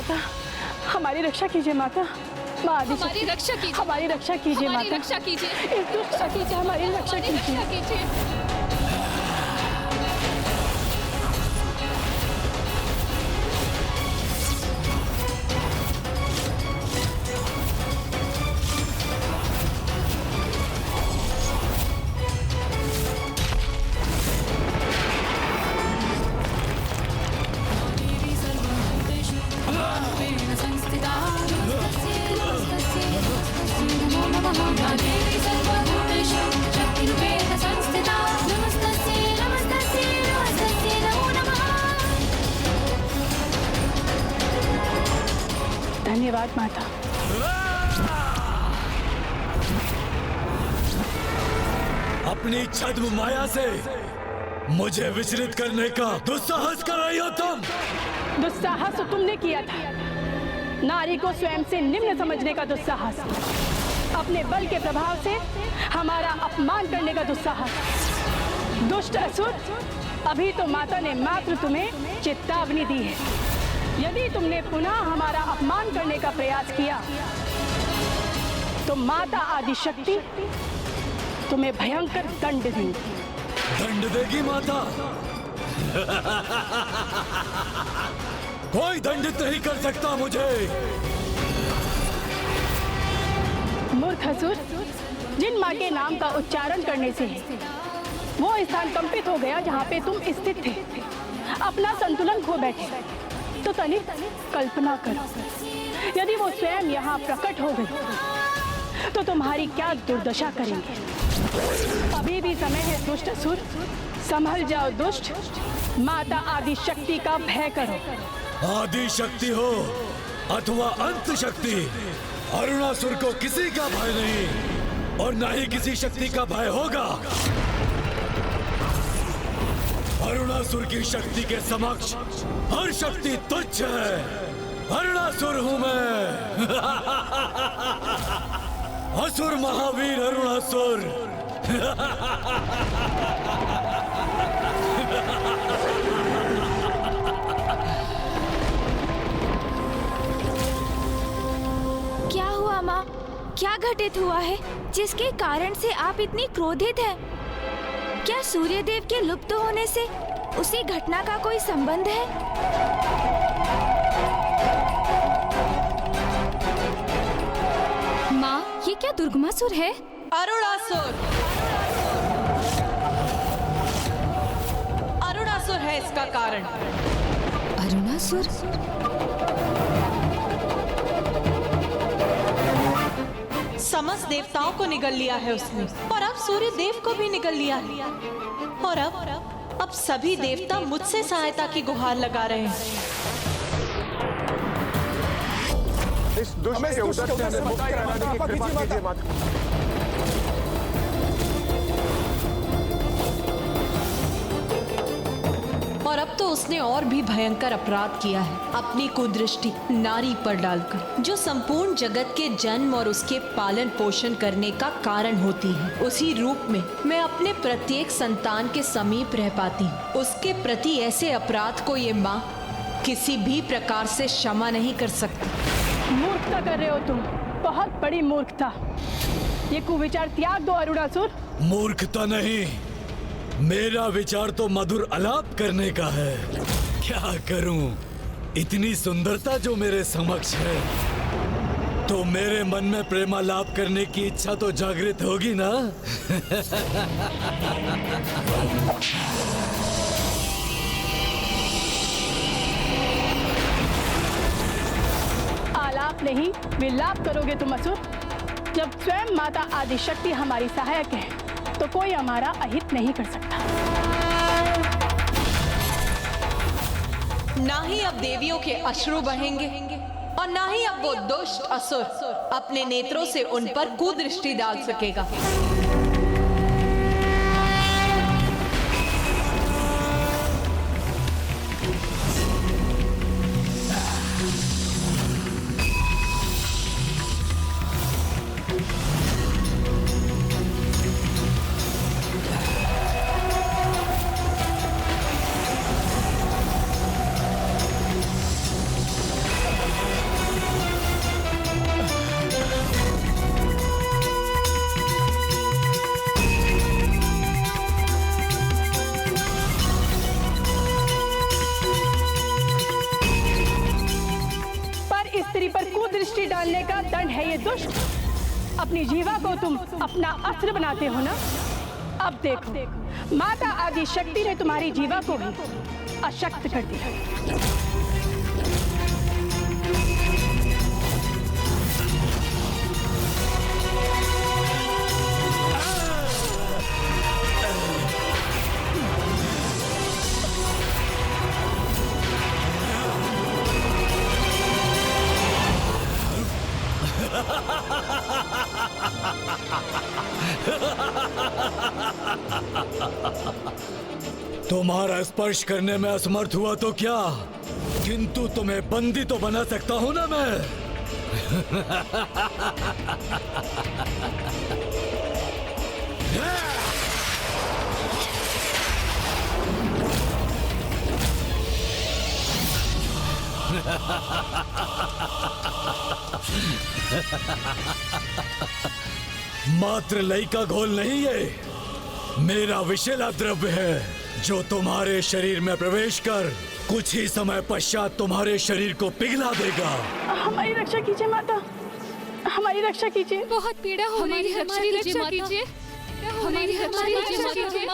माता, हमारी रक्षा कीजिए माता। माँ हमारी रक्षा कीजिए, हमारी रक्षा कीजिए हमारी माता। रक्षा कीजिए, इस दुष्ट सखी से हमारी रक्षा हमारी रक्षा कीजिए। कीजिए। धन्यवाद माता। अपनी छद्म माया से मुझे विचलित करने का दुस्साहस कर रही हो तुम। दुस्साहस तो तुमने किया था, नारी को स्वयं से निम्न समझने का दुस्साहस, अपने बल के प्रभाव से हमारा अपमान करने का दुस्साहस। दुष्ट असुर, अभी तो माता ने मात्र तुम्हें चेतावनी दी है। यदि तुमने पुनः हमारा अपमान करने का प्रयास किया तो माता आदिशक्ति तुम्हें भयंकर दंड देगी। दंड देगी माता? कोई दंडित नहीं कर सकता मुझे। मूर्ख असुर, जिन माँ के नाम का उच्चारण करने से वो स्थान कंपित हो गया जहाँ पे तुम स्थित थे, अपना संतुलन खो बैठे, तो तनिक कल्पना करो, यदि वो स्वयं यहाँ प्रकट हो गई तो तुम्हारी क्या दुर्दशा करेंगे। अभी भी समय है दुष्ट असुर, संभल जाओ दुष्ट। माता आदि शक्ति का भय करो। आदि शक्ति हो अथवा अंत शक्ति, अरुणासुर को किसी का भय नहीं और ना ही किसी शक्ति का भय होगा। अरुणासुर की शक्ति के समक्ष हर शक्ति तुच्छ है। अरुणासुर हूं मैं। असुर महावीर अरुणासुर। क्या हुआ माँ? क्या घटित हुआ है जिसके कारण से आप इतनी क्रोधित हैं? क्या सूर्यदेव के लुप्त होने से उसी घटना का कोई संबंध है? माँ, ये क्या दुर्गमासुर है? अरुणासुर। अरुणासुर है इसका कारण। अरुणासुर? समस्त देवताओं को निगल लिया है उसने, और अब सूर्य देव को भी निगल लिया है। और अब सभी देवता मुझसे सहायता की गुहार लगा रहे हैं। इस दुष्ट के उदर से हमें मुक्त कराने की कृपा कीजिए माता। और अब तो उसने और भी भयंकर अपराध किया है, अपनी कुदृष्टि नारी पर डालकर, जो संपूर्ण जगत के जन्म और उसके पालन पोषण करने का कारण होती है। उसी रूप में मैं अपने प्रत्येक संतान के समीप रह पाती हूँ। उसके प्रति ऐसे अपराध को ये माँ किसी भी प्रकार से क्षमा नहीं कर सकती। मूर्खता कर रहे हो तुम, बहुत बड़ी मूर्खता। ये कुविचार त्याग दो अरुणासुर। मूर्खता नहीं, मेरा विचार तो मधुर आलाप करने का है। क्या करूं, इतनी सुंदरता जो मेरे समक्ष है, तो मेरे मन में प्रेमालाप करने की इच्छा तो जागृत होगी ना। आलाप नहीं, विलाप करोगे तुम असुर। जब स्वयं माता आदिशक्ति हमारी सहायक है तो कोई हमारा अहित नहीं कर सकता। ना ही अब देवियों के अश्रु बहेंगे और ना ही अब वो दुष्ट असुर अपने नेत्रों से उन पर कुदृष्टि डाल सकेगा। डालने का दंड है ये दुष्ट। अपनी जीवा को तुम अपना अस्त्र बनाते हो ना? अब देखो, माता आदि शक्ति ने तुम्हारी जीवा को भी अशक्त कर दिया। तुम्हारा स्पर्श करने में असमर्थ हुआ तो क्या, किंतु तुम्हें बंदी तो बना सकता हूं ना मैं। मात्र लई का घोल नहीं है, मेरा विषैला द्रव्य है जो तुम्हारे शरीर में प्रवेश कर कुछ ही समय पश्चात तुम्हारे शरीर को पिघला देगा। हमारी रक्षा कीजिए माता, हमारी रक्षा कीजिए। बहुत पीड़ा हो रही है, हमारी रक्षा कीजिए, हमारी रक्षा कीजिए।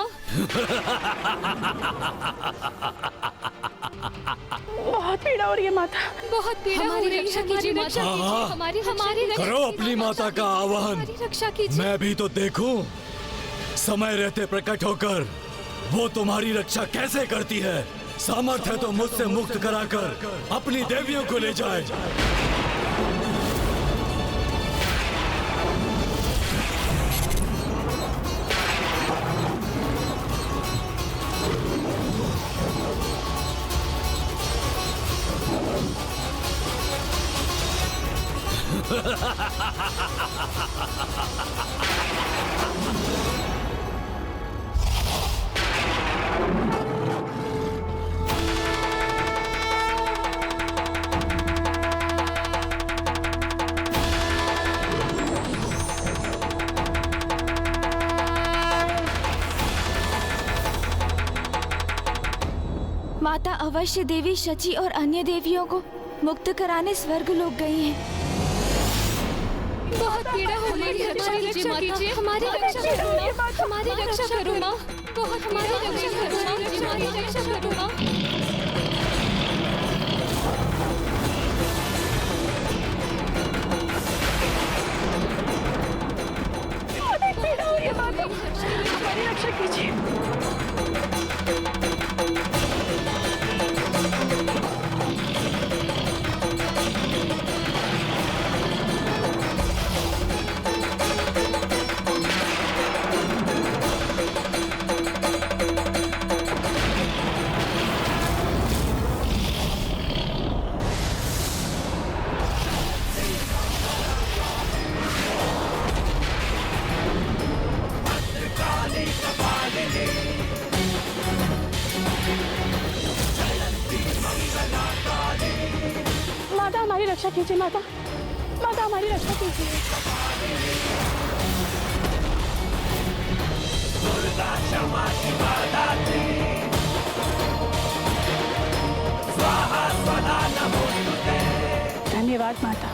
बहुत पीड़ा हो रही है माता, बहुत पीड़ा हो रही है, रक्षा कीजिए माता, हमारी रक्षा करो अपनी माता का आह्वान। रक्षा कीजिए। मैं भी तो देखूं समय रहते प्रकट होकर वो तुम्हारी रक्षा कैसे करती है। सामर्थ्य है तो मुझसे मुक्त कराकर अपनी देवियों को ले जाए। माता अवश्य देवी शची और अन्य देवियों को मुक्त कराने स्वर्ग लोग गई हैं। बहुत पीड़ा हो रही है, हमारी रक्षा कीजिए, हमारी रक्षा करो, हमारी रक्षा करो माँ, बहुत हमारी रक्षा करो माँ, हमारी रक्षा करो माँ। पीड़ा हो रही है माता, हमारी रक्षा कीजिए। माता हमारी रक्षा कीजिए, माता, माता हमारी रक्षा कीजिए। धन्यवाद माता।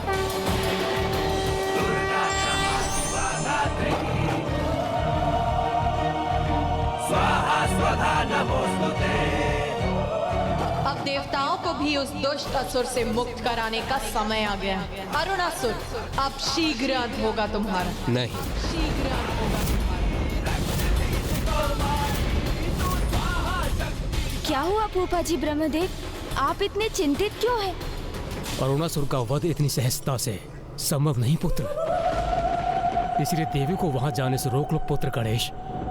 अब देवताओं को भी उस दुष्ट असुर से मुक्त कराने का समय आ गया। अरुणासुर, अब शीघ्र अंत होगा तुम्हारा। नहीं, शीघ्र अंत होगा तुम्हारा। क्या हुआ फूफा जी ब्रह्मदेव, आप इतने चिंतित क्यों हैं? अरुणासुर का वध इतनी सहजता से संभव नहीं पुत्र, इसलिए देवी को वहां जाने से रोक लो पुत्र गणेश,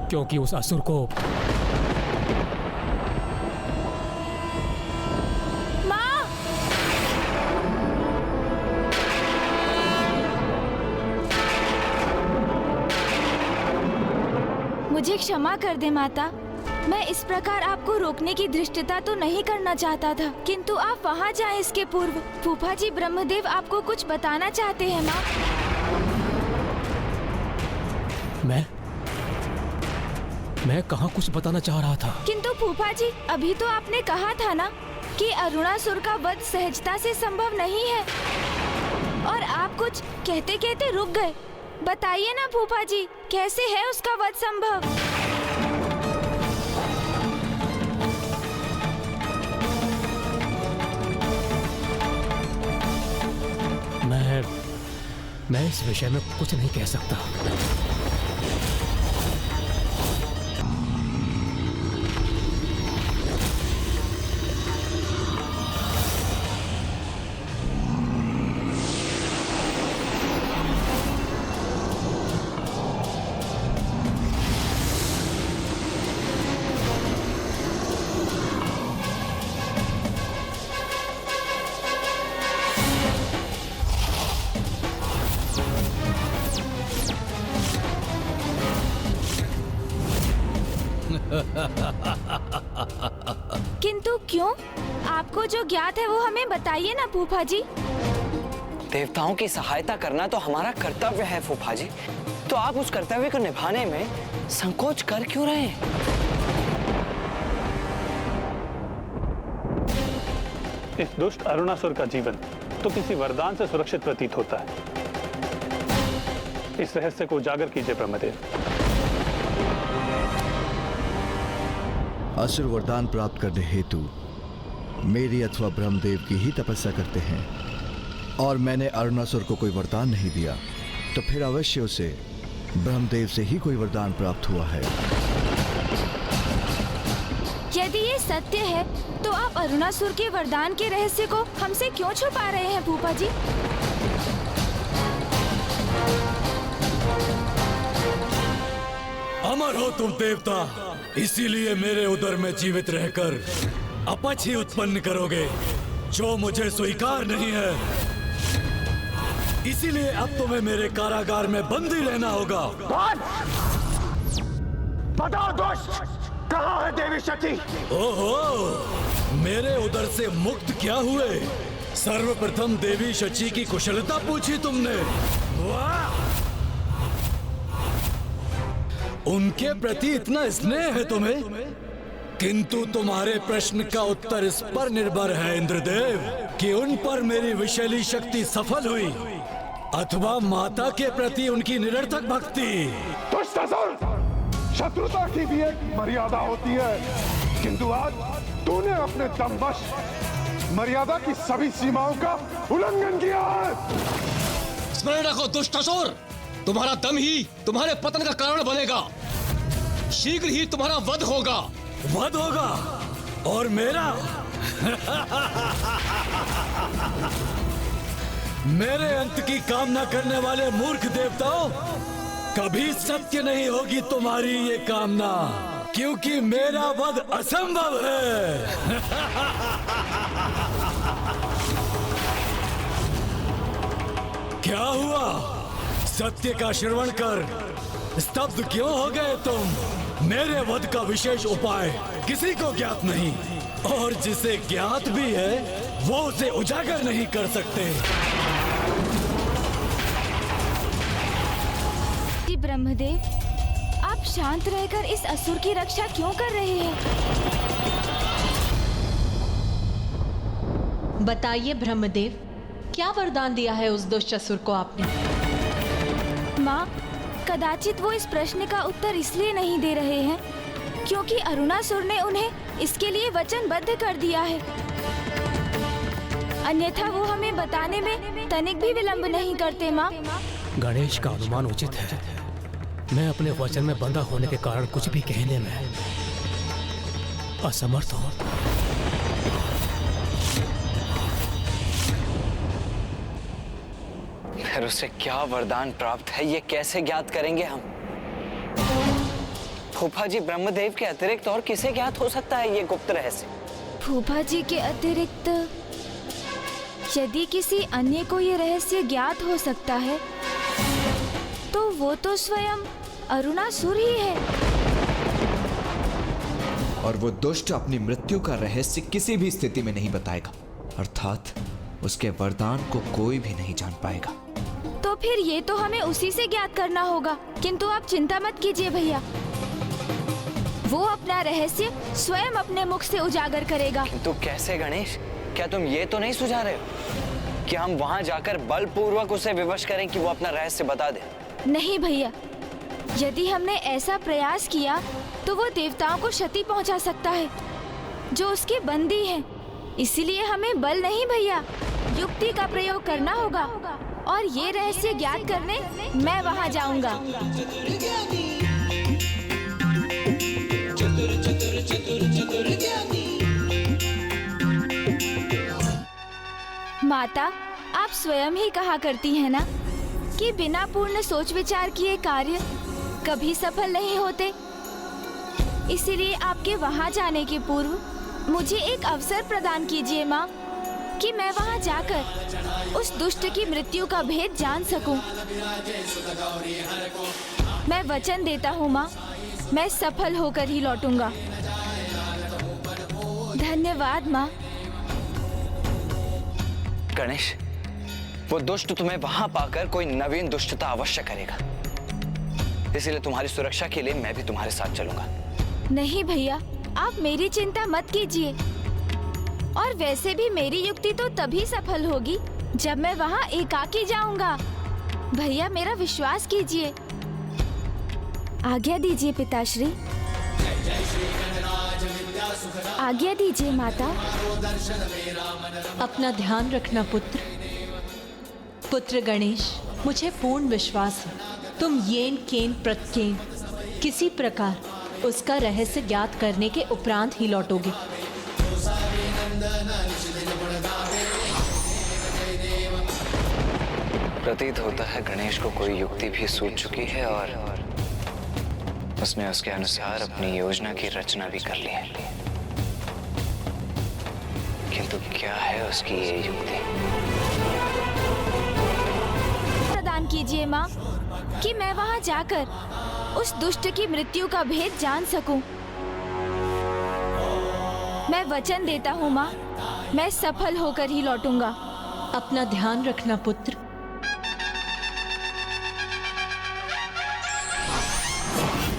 क्योंकि उस असुर को मुझे क्षमा कर दे माता, मैं इस प्रकार आपको रोकने की धृष्टता तो नहीं करना चाहता था, किंतु आप वहाँ जाएं इसके पूर्व फूफा जी ब्रह्मदेव आपको कुछ बताना चाहते हैं माँ। मैं कहाँ कुछ बताना चाह रहा था? किंतु फूफा जी, अभी तो आपने कहा था ना कि अरुणासुर का वध सहजता से संभव नहीं है। और आप कुछ कहते कहते रुक गए। बताइए ना फूफा जी, कैसे है उसका वध संभव? मैं इस विषय में कुछ नहीं कह सकता। किंतु क्यों? आपको जो ज्ञात है वो हमें बताइए ना फूफा जी। देवताओं की सहायता करना तो हमारा कर्तव्य है फूफा जी। तो आप उस कर्तव्य को निभाने में संकोच कर क्यों रहे हैं? इस दुष्ट अरुणासुर का जीवन तो किसी वरदान से सुरक्षित प्रतीत होता है। इस रहस्य को उजागर कीजिए ब्रह्मदेव। असुर वरदान प्राप्त करने हेतु मेरी अथवा ब्रह्मदेव की ही तपस्या करते हैं, और मैंने अरुणासुर को कोई वरदान नहीं दिया, तो फिर अवश्य उसे ब्रह्मदेव से ही कोई वरदान प्राप्त हुआ है। यदि ये सत्य है तो आप अरुणासुर के वरदान के रहस्य को हमसे क्यों छुपा रहे हैं फूफा जी? अमर हो तुम देवता, इसीलिए मेरे उदर में जीवित रहकर अपच ही उत्पन्न करोगे जो मुझे स्वीकार नहीं है। इसीलिए अब तुम्हें मेरे कारागार में बंदी रहना होगा। बताओ दुष्ट, कहाँ है देवी शची? ओहो, मेरे उदर से मुक्त क्या हुए? सर्वप्रथम देवी शची की कुशलता पूछी तुमने। वाह! उनके प्रति इतना स्नेह है तुम्हें, किंतु तुम्हारे प्रश्न का उत्तर इस पर निर्भर है इंद्रदेव कि उन पर मेरी विषैली शक्ति सफल हुई अथवा माता के प्रति उनकी निरर्थक भक्ति। दुष्ट असुर, शत्रुता की भी एक मर्यादा होती है, किंतु आज तूने अपने दमवश मर्यादा की सभी सीमाओं का उल्लंघन किया है। स्मरण रखो दुष्ट असुर, तुम्हारा दम ही तुम्हारे पतन का कारण बनेगा। शीघ्र ही तुम्हारा वध होगा। वध होगा? और मेरा? मेरे अंत की कामना करने वाले मूर्ख देवताओं, कभी सत्य नहीं होगी तुम्हारी ये कामना, क्योंकि मेरा वध असंभव है। क्या हुआ? सत्य का श्रवण कर स्तब्ध क्यों हो गए तुम? मेरे वध का विशेष उपाय किसी को ज्ञात नहीं, और जिसे ज्ञात भी है वो उसे उजागर नहीं कर सकते। ब्रह्मदेव, आप शांत रहकर इस असुर की रक्षा क्यों कर रहे हैं? बताइए ब्रह्मदेव, क्या वरदान दिया है उस दुष्ट असुर को आपने? माँ, कदाचित वो इस प्रश्न का उत्तर इसलिए नहीं दे रहे हैं क्योंकि अरुणासुर ने उन्हें इसके लिए वचनबद्ध कर दिया है। अन्यथा वो हमें बताने में तनिक भी विलंब नहीं करते। माँ, गणेश का अनुमान उचित है। मैं अपने वचन में बंधा होने के कारण कुछ भी कहने में असमर्थ हूँ। फिर उसे क्या वरदान प्राप्त है ये कैसे ज्ञात करेंगे हम? फूफा जी, ब्रह्मदेव के अतिरिक्त और किसे ज्ञात हो सकता है ये गुप्त रहस्य? फूफा जी के अतिरिक्त यदि किसी अन्य को ये रहस्य ज्ञात हो सकता है तो वो तो स्वयं अरुणासुर ही है। और वो दुष्ट अपनी मृत्यु का रहस्य किसी भी स्थिति में नहीं बताएगा, अर्थात उसके वरदान को कोई भी नहीं जान पाएगा। तो फिर ये तो हमें उसी से ज्ञात करना होगा। किंतु आप चिंता मत कीजिए भैया, वो अपना रहस्य स्वयं अपने मुख से उजागर करेगा। किंतु कैसे गणेश? क्या तुम ये तो नहीं सुझा रहे हो कि हम वहां जाकर बलपूर्वक उसे विवश करें कि वो अपना रहस्य बता दे? नहीं भैया, यदि हमने ऐसा प्रयास किया तो वो देवताओं को क्षति पहुंचा सकता है जो उसके बंदी हैं। इसीलिए हमें बल नहीं भैया, युक्ति का प्रयोग करना होगा और ये रहस्य ज्ञात करने मैं वहां जाऊंगा। माता, आप स्वयं ही कहा करती हैं ना कि बिना पूर्ण सोच विचार किए कार्य कभी सफल नहीं होते। इसीलिए आपके वहां जाने के पूर्व मुझे एक अवसर प्रदान कीजिए माँ, कि मैं वहां जाकर उस दुष्ट की मृत्यु का भेद जान सकूं। मैं वचन देता हूँ माँ, मैं सफल होकर ही लौटूंगा। धन्यवाद माँ। गणेश, वो दुष्ट तुम्हें वहां पाकर कोई नवीन दुष्टता अवश्य करेगा, इसीलिए तुम्हारी सुरक्षा के लिए मैं भी तुम्हारे साथ चलूंगा। नहीं भैया, आप मेरी चिंता मत कीजिए। और वैसे भी मेरी युक्ति तो तभी सफल होगी जब मैं वहाँ एकाकी जाऊंगा। भैया मेरा विश्वास कीजिए। आज्ञा दीजिए पिताश्री। आज्ञा दीजिए माता। अपना ध्यान रखना पुत्र। पुत्र गणेश, मुझे पूर्ण विश्वास है तुम येन केन प्रत्येन किसी प्रकार उसका रहस्य ज्ञात करने के उपरांत ही लौटोगे। प्रतीत होता है गणेश को कोई युक्ति भी सूझ चुकी है और उसने उसके अनुसार अपनी योजना की रचना भी कर ली है। किंतु क्या है उसकी ये युक्ति? प्रदान कीजिए माँ, कि मैं वहाँ जाकर उस दुष्ट की मृत्यु का भेद जान सकूं। मैं वचन देता हूँ माँ, मैं सफल होकर ही लौटूंगा। अपना ध्यान रखना पुत्र।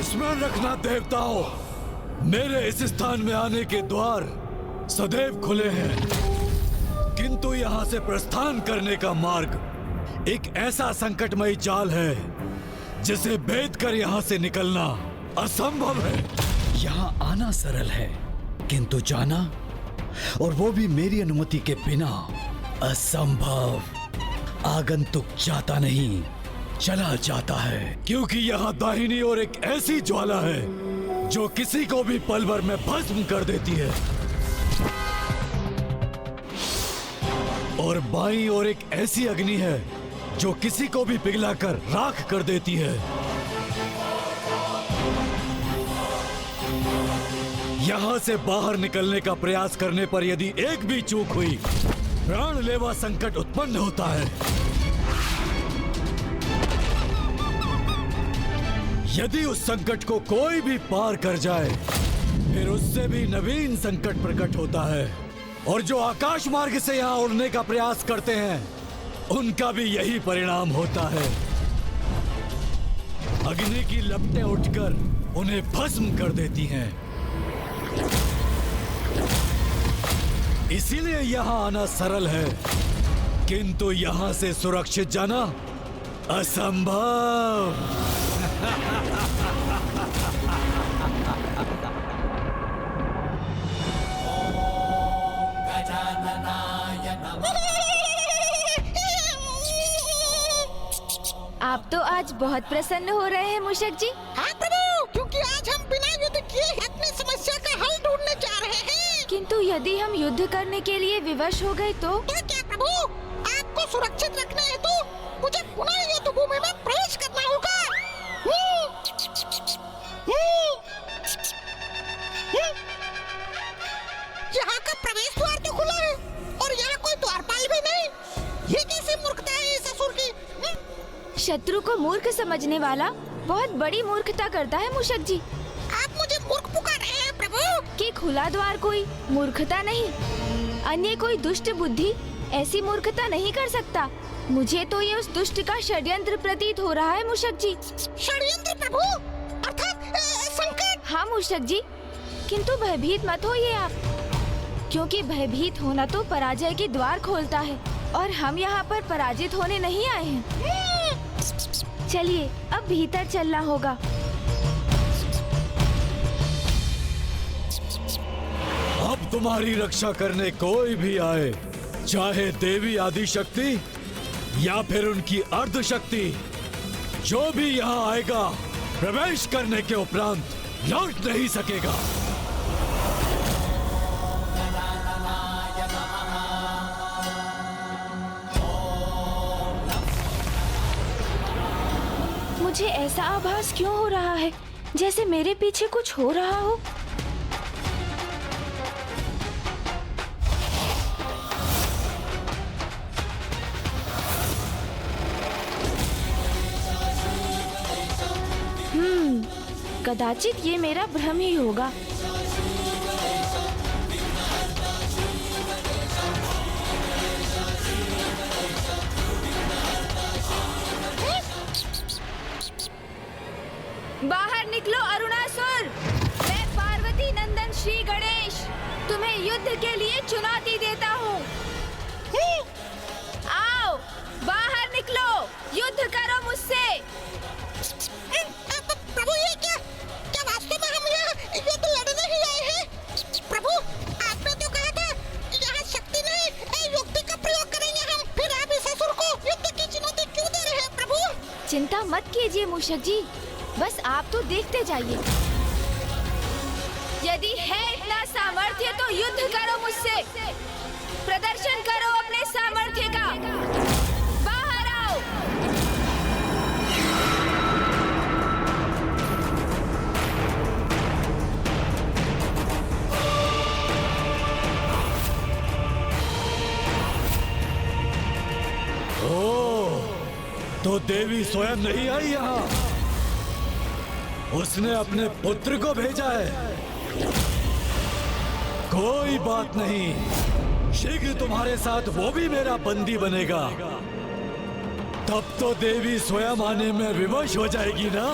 स्मरण रखना देवताओं, मेरे इस स्थान में आने के द्वार सदैव खुले हैं, किंतु यहाँ से प्रस्थान करने का मार्ग एक ऐसा संकटमयी जाल है जिसे भेद कर यहाँ से निकलना असंभव है। यहाँ आना सरल है, किंतु जाना, और वो भी मेरी अनुमति के बिना, असंभव। आगंतुक जाता नहीं, चला जाता है, क्योंकि यहाँ दाहिनी ओर एक ऐसी ज्वाला है जो किसी को भी पल भर में भस्म कर देती है, और बाईं ओर एक ऐसी अग्नि है जो किसी को भी पिघलाकर राख कर देती है। यहाँ से बाहर निकलने का प्रयास करने पर यदि एक भी चूक हुई, प्राणलेवा संकट उत्पन्न होता है। यदि उस संकट को कोई भी पार कर जाए, फिर उससे भी नवीन संकट प्रकट होता है, और जो आकाश मार्ग से यहाँ उड़ने का प्रयास करते हैं, उनका भी यही परिणाम होता है। अग्नि की लपटें उठकर उन्हें भस्म कर देती हैं। इसीलिए यहाँ आना सरल है, किंतु यहाँ से सुरक्षित जाना असंभव। आप तो आज बहुत प्रसन्न हो रहे हैं मूषक जी। हाँ प्रभु, क्योंकि आज हम बिना युद्ध किए अपनी समस्या का हल ढूंढने जा रहे हैं। किंतु यदि हम युद्ध करने के लिए विवश हो गए तो? क्या प्रभु, आपको सुरक्षित रखने हेतु मुझे पुनः युद्ध भूमि में प्रवेश करना होगा। यहाँ का प्रवेश द्वार तो खुला है और यहाँ कोई द्वारपाल भी नहीं। ये कैसी मूर्खता है इस असुर की? शत्रु को मूर्ख समझने वाला बहुत बड़ी मूर्खता करता है मूषक जी। आप मुझे मूर्ख पुकार रहे हैं प्रभु? कि खुला द्वार कोई मूर्खता नहीं, अन्य कोई दुष्ट बुद्धि ऐसी मूर्खता नहीं कर सकता। मुझे तो ये उस दुष्ट का षड्यंत्र प्रतीत हो रहा है मूषक जी। षड्यंत्र प्रभु? अर्थात संकट? हाँ मूषक जी, किंतु भयभीत मत होइए आप, क्योंकि भयभीत होना तो पराजय के द्वार खोलता है। और हम यहाँ पर पराजित होने नहीं आए हैं। चलिए अब भीतर चलना होगा। अब तुम्हारी रक्षा करने कोई भी आए, चाहे देवी आदि शक्ति या फिर उनकी अर्ध शक्ति, जो भी यहाँ आएगा प्रवेश करने के उपरांत लौट नहीं सकेगा। मुझे ऐसा आभास क्यों हो रहा है जैसे मेरे पीछे कुछ हो रहा हो? कदाचित ये मेरा भ्रम ही होगा। बाहर निकलो अरुणासुर! मैं पार्वती नंदन श्री गणेश तुम्हें युद्ध के लिए चुनौती देता हूँ। आओ बाहर निकलो, युद्ध करो मुझसे। प्रभु ये क्या वास्तव में हम यहाँ युद्ध लड़ने ही आए हैं? प्रभु आपने तो कहा था यहाँ शक्ति नहीं युक्ति का प्रयोग करेंगे हम, फिर आप इस असुर को युद्ध की चुनौती क्यों दे रहे हैं प्रभु? चिंता मत कीजिए मूषक जी, बस आप तो देखते जाइए। यदि है इतना सामर्थ्य तो युद्ध करो मुझसे, प्रदर्शन करो अपने सामर्थ्य का। बाहर आओ। तो देवी स्वयं नहीं आई यहाँ, उसने अपने पुत्र को भेजा है। कोई बात नहीं, शीघ्र तुम्हारे साथ वो भी मेरा बंदी बनेगा। तब तो देवी स्वयं आने में विवश हो जाएगी ना।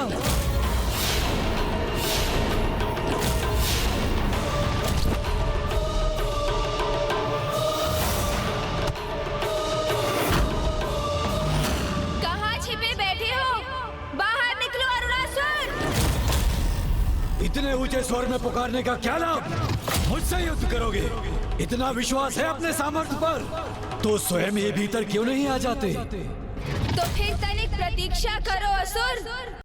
इतने ऊंचे स्वर में पुकारने का क्या लाभ? मुझसे युद्ध करोगे? इतना विश्वास है अपने सामर्थ्य पर तो स्वयं ये भीतर क्यों नहीं आ जाते? तो फिर तनिक प्रतीक्षा करो असुर।